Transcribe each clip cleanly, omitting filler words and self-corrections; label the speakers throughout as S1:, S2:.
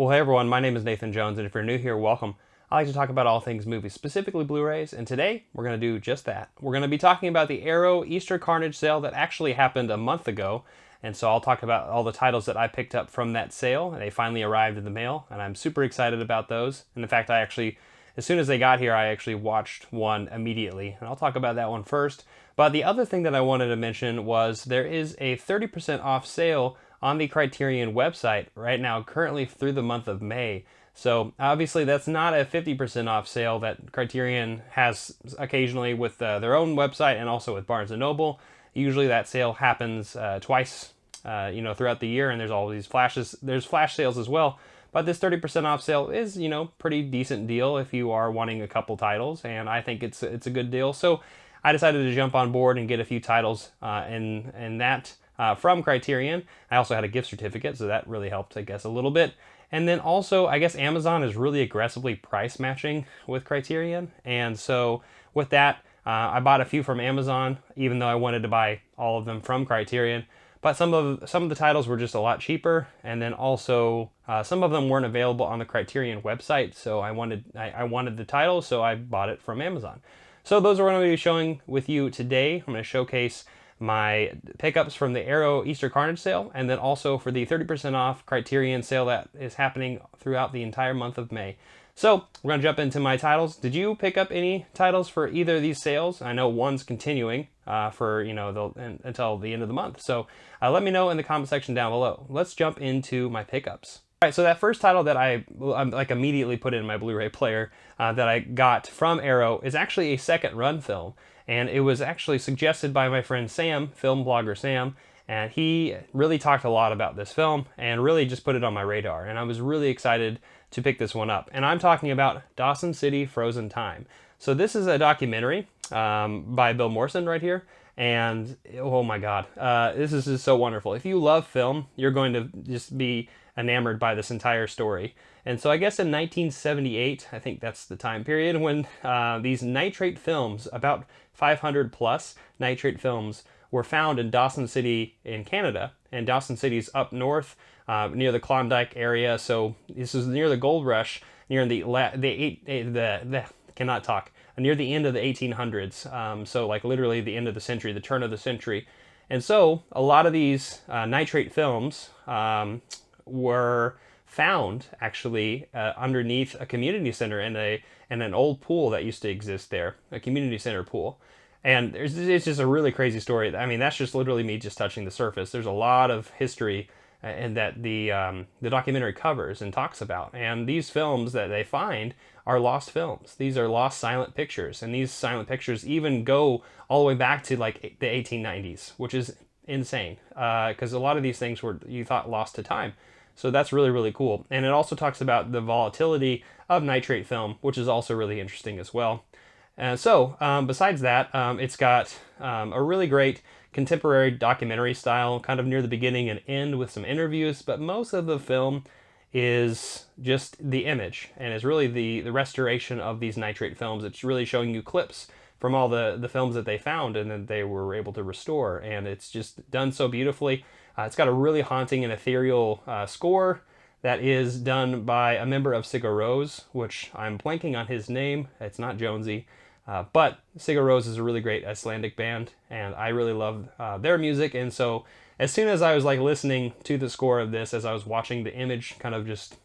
S1: Well, hey everyone, my name is Nathan Jones, and if you're new here, welcome. I like to talk about all things movies, specifically Blu-rays, and today we're going to do just that. We're going to be talking about the Arrow Easter Carnage sale that actually happened a month ago, and so I'll talk about all the titles that I picked up from that sale. They finally arrived in the mail, and I'm super excited about those. And in fact, as soon as they got here, I actually watched one immediately, and I'll talk about that one first. But the other thing that I wanted to mention was there is a 30% off sale on the Criterion website right now, currently through the month of May. So obviously that's not a 50% off sale that Criterion has occasionally with their own website and also with Barnes & Noble. Usually that sale happens twice throughout the year, and there's all these flashes. There's flash sales as well. But this 30% off sale is, pretty decent deal if you are wanting a couple titles, and I think it's a good deal. So I decided to jump on board and get a few titles in that from Criterion. I also had a gift certificate, so that really helped, I guess, a little bit. And then also, I guess Amazon is really aggressively price matching with Criterion. And so with that, I bought a few from Amazon, even though I wanted to buy all of them from Criterion. But some of the titles were just a lot cheaper, and then also some of them weren't available on the Criterion website. So I wanted the title, so I bought it from Amazon. So those are what I'm going to be showing with you today. I'm going to showcase my pickups from the Arrow Easter Carnage sale, and then also for the 30% off Criterion sale that is happening throughout the entire month of May. So we're going to jump into my titles. Did you pick up any titles for either of these sales? I know one's continuing until the end of the month. So let me know in the comment section down below. Let's jump into my pickups. All right, so that first title that I immediately put in my Blu-ray player that I got from Arrow is actually a second run film. And it was actually suggested by my friend Sam, film blogger Sam, and he really talked a lot about this film and really just put it on my radar. And I was really excited to pick this one up. And I'm talking about Dawson City Frozen Time. So this is a documentary by Bill Morrison right here. And oh my God, this is just so wonderful. If you love film, you're going to just be enamored by this entire story. And so I guess in 1978, I think that's the time period when these nitrate films, about 500 plus nitrate films, were found in Dawson City in Canada. And Dawson City's up north near the Klondike area. So this is near the gold rush, near near the end of the 1800s. So like literally the end of the century, the turn of the century. And so a lot of these nitrate films were found actually underneath a community center in an old pool that used to exist there, a community center pool. And it's just a really crazy story. I mean, that's just literally me just touching the surface. There's a lot of history and that the documentary covers and talks about. And these films that they find are lost films. These are lost silent pictures, and these silent pictures even go all the way back to like the 1890s, which is insane because a lot of these things were, you thought, lost to time. So that's really, really cool. And it also talks about the volatility of nitrate film, which is also really interesting as well. So besides that, it's got a really great contemporary documentary style, kind of near the beginning and end with some interviews, but most of the film is just the image, and is really the restoration of these nitrate films. It's really showing you clips from all the films that they found and that they were able to restore, and it's just done so beautifully. It's got a really haunting and ethereal score that is done by a member of Sigur Rós, which I'm blanking on his name. It's not Jonesy. But Sigur Rós is a really great Icelandic band, and I really love their music. And so as soon as I was like listening to the score of this, as I was watching the image kind of just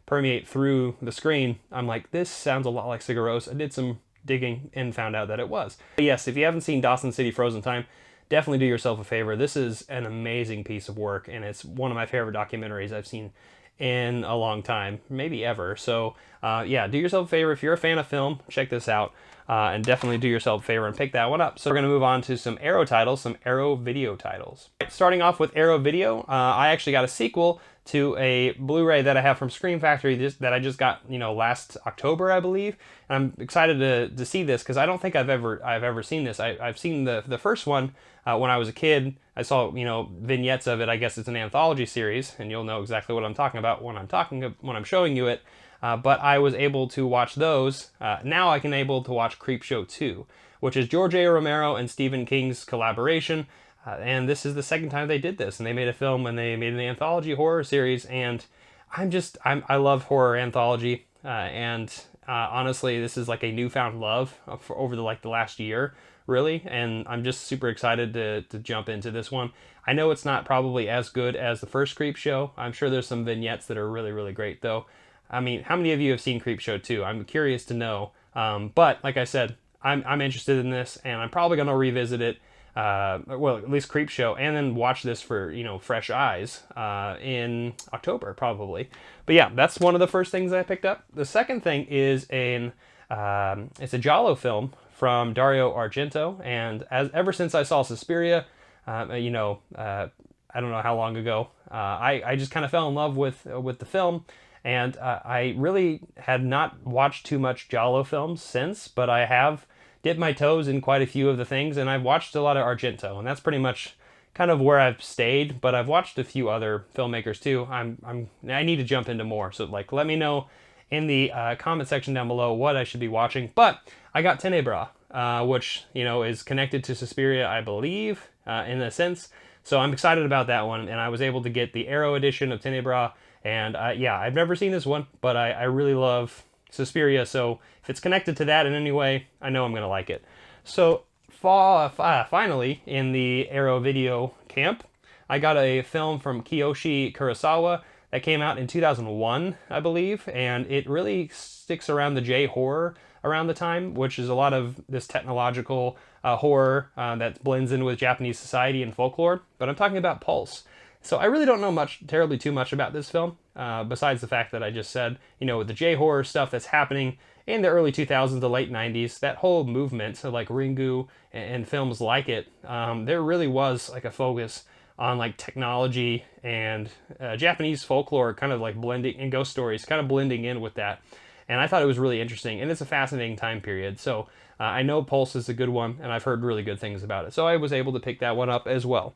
S1: permeate through the screen, I'm like, this sounds a lot like Sigur Rós. I did some digging and found out that it was. But yes, if you haven't seen Dawson City Frozen Time, definitely do yourself a favor. This is an amazing piece of work, and it's one of my favorite documentaries I've seen in a long time, maybe ever. So yeah, do yourself a favor. If you're a fan of film, check this out, and definitely do yourself a favor and pick that one up. So we're going to move on to some Arrow titles, some Arrow video titles. Starting off with Arrow Video, I actually got a sequel to a Blu-ray that I have from Scream Factory that I just got, last October, I believe. And I'm excited to see this because I don't think I've ever seen this. I've seen the first one when I was a kid. I saw vignettes of it. I guess it's an anthology series, and you'll know exactly what I'm talking about when I'm showing you it. But I was able to watch those. Now I can able to watch Creepshow 2, which is George A. Romero and Stephen King's collaboration. And this is the second time they did this, and they made a film and they made an anthology horror series, and I love horror anthology, and honestly, this is like a newfound love for over the last year, really, and I'm just super excited to jump into this one. I know it's not probably as good as the first Creep Show. I'm sure there's some vignettes that are really, really great, though. I mean, how many of you have seen Creep Show 2? I'm curious to know. But like I said, I'm interested in this, and I'm probably going to revisit it. Well, at least Creep Show, and then watch this for, fresh eyes in October, probably. But yeah, that's one of the first things I picked up. The second thing is it's a Giallo film from Dario Argento, and ever since I saw Suspiria, I don't know how long ago, I just kind of fell in love with the film, and I really had not watched too much Giallo films since, but I have dipped my toes in quite a few of the things, and I've watched a lot of Argento, and that's pretty much kind of where I've stayed. But I've watched a few other filmmakers too. I need to jump into more, so let me know in the comment section down below what I should be watching. But I got Tenebra, which is connected to Suspiria, I believe, in a sense. So I'm excited about that one, and I was able to get the Arrow edition of Tenebra, and yeah, I've never seen this one, but I really love Suspiria, so if it's connected to that in any way, I know I'm going to like it. So finally, in the Arrow video camp, I got a film from Kiyoshi Kurosawa that came out in 2001, I believe, and it really sticks around the J-horror around the time, which is a lot of this technological horror that blends in with Japanese society and folklore, but I'm talking about Pulse. So I really don't know terribly too much about this film, besides the fact that I just said, with the J-horror stuff that's happening in the early 2000s, the late 90s, that whole movement, so like Ringu and films like it, there really was like a focus on like technology and Japanese folklore kind of like blending, and ghost stories kind of blending in with that. And I thought it was really interesting, and it's a fascinating time period. So I know Pulse is a good one, and I've heard really good things about it. So I was able to pick that one up as well.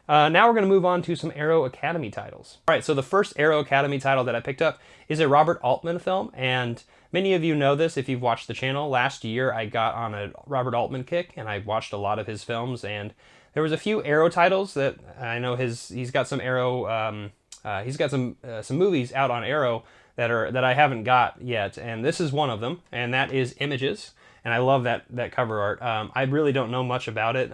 S1: Now we're going to move on to some Arrow Academy titles. All right, so the first Arrow Academy title that I picked up is a Robert Altman film, and many of you know this if you've watched the channel. Last year I got on a Robert Altman kick, and I watched a lot of his films, and there was a few Arrow titles that I know he's got some Arrow, he's got some movies out on Arrow that I haven't got yet, and this is one of them, and that is Images, and I love that cover art. I really don't know much about it.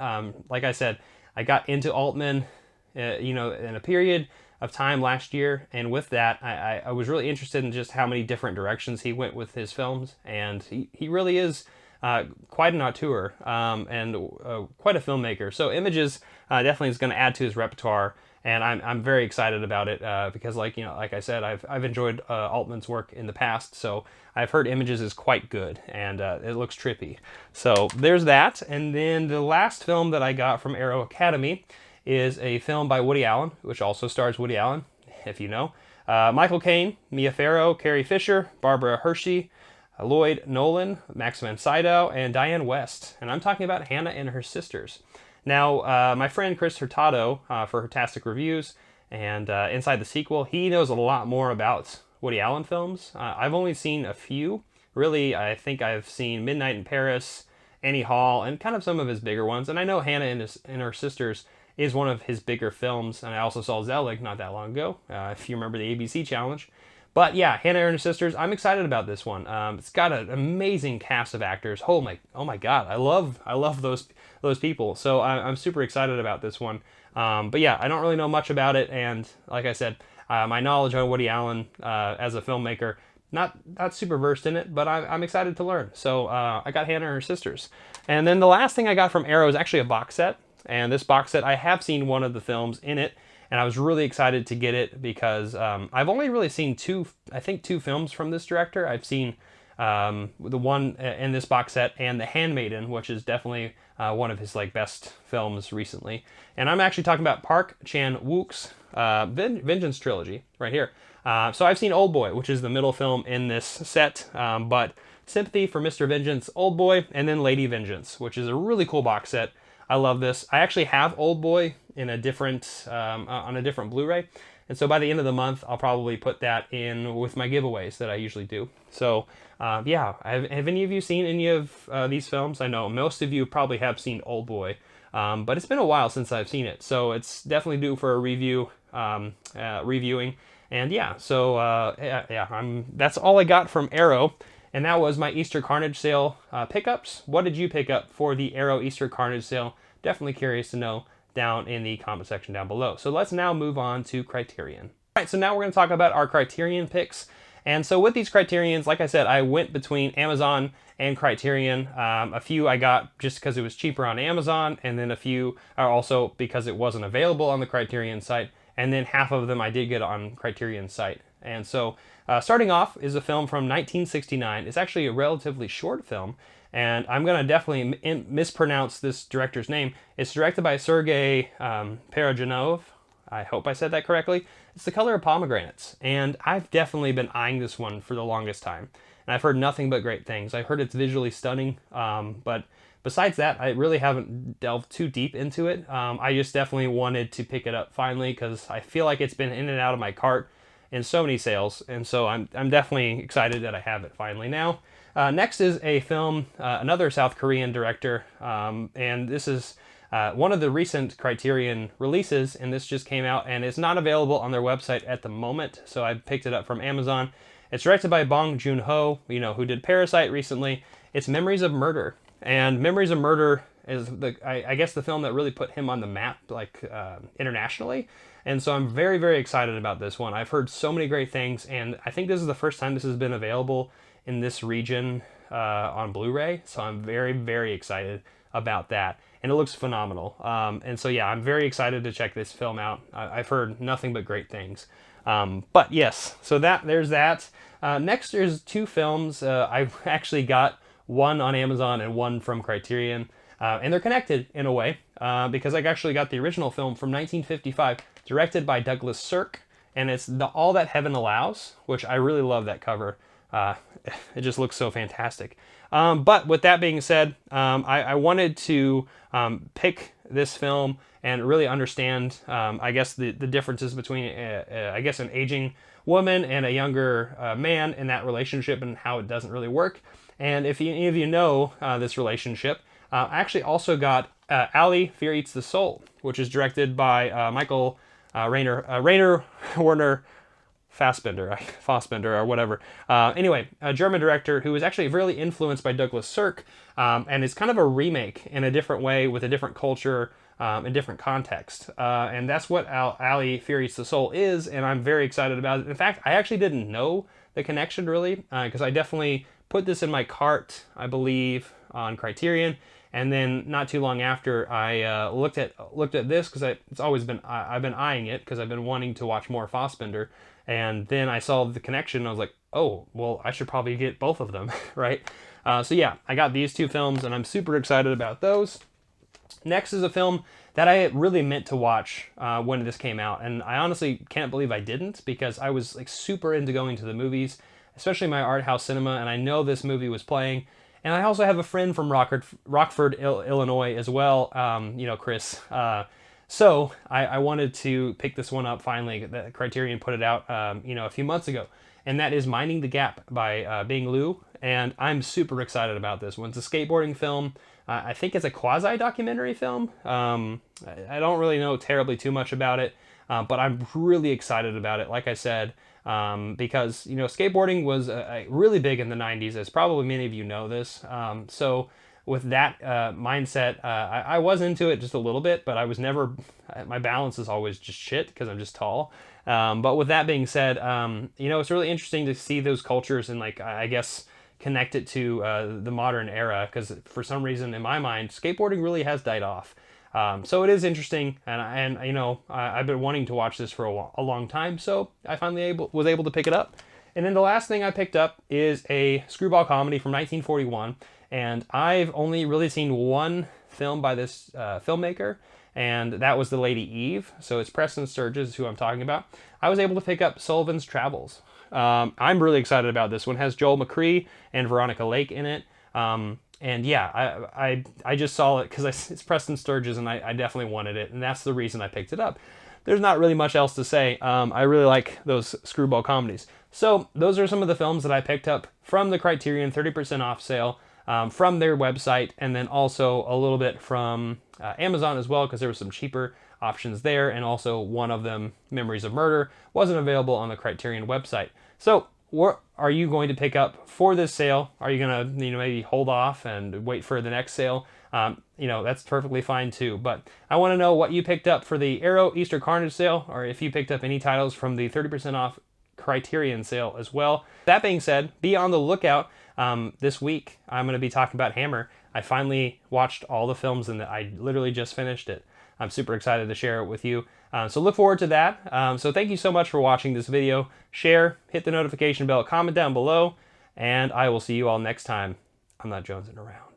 S1: Like I said, I got into Altman, in a period of time last year, and with that, I was really interested in just how many different directions he went with his films, and he really is quite an auteur, and quite a filmmaker. So Images definitely is going to add to his repertoire, and I'm very excited about it because, like I said, I've enjoyed Altman's work in the past, so I've heard Images is quite good, and it looks trippy. So there's that, and then the last film that I got from Arrow Academy is a film by Woody Allen, which also stars Woody Allen, if you know. Michael Caine, Mia Farrow, Carrie Fisher, Barbara Hershey, Lloyd Nolan, Max von Sydow, and Diane West. And I'm talking about Hannah and Her Sisters. Now, my friend Chris Hurtado, for Hertastic Reviews and Inside the Sequel, he knows a lot more about Woody Allen films. I've only seen a few. Really, I think I've seen Midnight in Paris, Annie Hall, and kind of some of his bigger ones. And I know Hannah and Her Sisters is one of his bigger films. And I also saw Zelig not that long ago, if you remember the ABC Challenge. But yeah, Hannah and Her Sisters, I'm excited about this one. It's got an amazing cast of actors. Oh my God, I love those people. So I'm super excited about this one. But yeah, I don't really know much about it, and like I said, my knowledge on Woody Allen as a filmmaker, not super versed in it, but I'm excited to learn. So I got Hannah and Her Sisters. And then the last thing I got from Arrow is actually a box set. And this box set, I have seen one of the films in it, and I was really excited to get it because I've only really seen two films from this director. I've seen the one in this box set and The Handmaiden, which is definitely one of his best films recently. And I'm actually talking about Park Chan-wook's Vengeance trilogy right here. So I've seen Oldboy, which is the middle film in this set, but Sympathy for Mr. Vengeance, Oldboy, and then Lady Vengeance, which is a really cool box set. I love this. I actually have Oldboy in a different on a different Blu-ray, and so by the end of the month, I'll probably put that in with my giveaways that I usually do. So yeah, have any of you seen any of these films? I know most of you probably have seen Oldboy, but it's been a while since I've seen it, so it's definitely due for a review, reviewing. And yeah, so that's all I got from Arrow. And that was my Easter Carnage sale pickups. What did you pick up for the Arrow Easter Carnage sale? Definitely curious to know down in the comment section down below. So let's now move on to Criterion. All right, so now we're going to talk about our Criterion picks. And so with these Criterions, like I said, I went between Amazon and Criterion. A few I got just because it was cheaper on Amazon, and then a few are also because it wasn't available on the Criterion site, and then half of them I did get on Criterion's site. And so starting off is a film from 1969. It's actually a relatively short film, and I'm going to definitely mispronounce this director's name. It's directed by Sergei Parajanov. I hope I said that correctly. It's The Color of Pomegranates, and I've definitely been eyeing this one for the longest time. And I've heard nothing but great things. I heard it's visually stunning, but besides that, I really haven't delved too deep into it. I just definitely wanted to pick it up finally because I feel like it's been in and out of my cart in so many sales, and so I'm definitely excited that I have it finally now. Next is a film, another South Korean director, and this is one of the recent Criterion releases, and this just came out, and it's not available on their website at the moment, so I picked it up from Amazon. It's directed by Bong Joon-ho, who did Parasite recently. It's Memories of Murder, and Memories of Murder is I guess the film that really put him on the map, internationally. And so I'm very, very excited about this one. I've heard so many great things, and I think this is the first time this has been available in this region on Blu-ray. So I'm very, very excited about that. And it looks phenomenal. And so yeah, I'm very excited to check this film out. I've heard nothing but great things. But yes, so there's that. Next, there's two films. I've actually got one on Amazon and one from Criterion. And they're connected in a way, because I actually got the original film from 1955, directed by Douglas Sirk, and it's All That Heaven Allows, which I really love that cover. It just looks so fantastic. But with that being said, I wanted to pick this film and really understand, I guess, the differences between, I guess, an aging woman and a younger man in that relationship and how it doesn't really work. And if any of you know this relationship, I actually also got Ali, Fear Eats the Soul, which is directed by Michael Rainer Werner Fassbender, or whatever. Anyway, a German director who was actually really influenced by Douglas Sirk, and is kind of a remake in a different way with a different culture and different context. And that's what Ali, Fear Eats the Soul is, and I'm very excited about it. In fact, I actually didn't know the connection really, because I definitely put this in my cart, I believe, on Criterion. And then not too long after, I looked at this because I've been eyeing it because I've been wanting to watch more Fassbender, and then I saw the connection. And I was like, oh, well, I should probably get both of them, right? So yeah, I got these two films, and I'm super excited about those. Next is a film that I really meant to watch when this came out, and I honestly can't believe I didn't, because I was super into going to the movies, especially my art house cinema, and I know this movie was playing. And I also have a friend from Rockford, Illinois as well, Chris. So I wanted to pick this one up finally. The Criterion put it out, a few months ago. And that is Minding the Gap by Bing Liu. And I'm super excited about this one. It's a skateboarding film. I think it's a quasi-documentary film. I don't really know terribly too much about it, but I'm really excited about it. Like I said, because skateboarding was really big in the 90s, as probably many of you know this. So with that mindset, I was into it just a little bit, but I was never, my balance is always just shit because I'm just tall. But with that being said, it's really interesting to see those cultures and I guess connect it to the modern era, because for some reason in my mind, skateboarding really has died off. So it is interesting, and I've been wanting to watch this for a long time, so I finally was able to pick it up. And then the last thing I picked up is a screwball comedy from 1941, and I've only really seen one film by this filmmaker, and that was The Lady Eve. So it's Preston Sturges who I'm talking about. I was able to pick up Sullivan's Travels. I'm really excited about this one. It has Joel McCrea and Veronica Lake in it. And yeah, I just saw it because it's Preston Sturges, and I definitely wanted it, and that's the reason I picked it up. There's not really much else to say. I really like those screwball comedies. So those are some of the films that I picked up from the Criterion 30% off sale, from their website, and then also a little bit from Amazon as well, because there was some cheaper options there, and also one of them, Memories of Murder, wasn't available on the Criterion website. So what are you going to pick up for this sale? Are you gonna maybe hold off and wait for the next sale? That's perfectly fine too. But I want to know what you picked up for the Arrow Easter Carnage sale, or if you picked up any titles from the 30% off Criterion sale as well. That being said, be on the lookout. This week I'm going to be talking about Hammer. I finally watched all the films and I literally just finished it. I'm super excited to share it with you. So look forward to that. So thank you so much for watching this video. Share, hit the notification bell, comment down below, and I will see you all next time. I'm not jonesing around.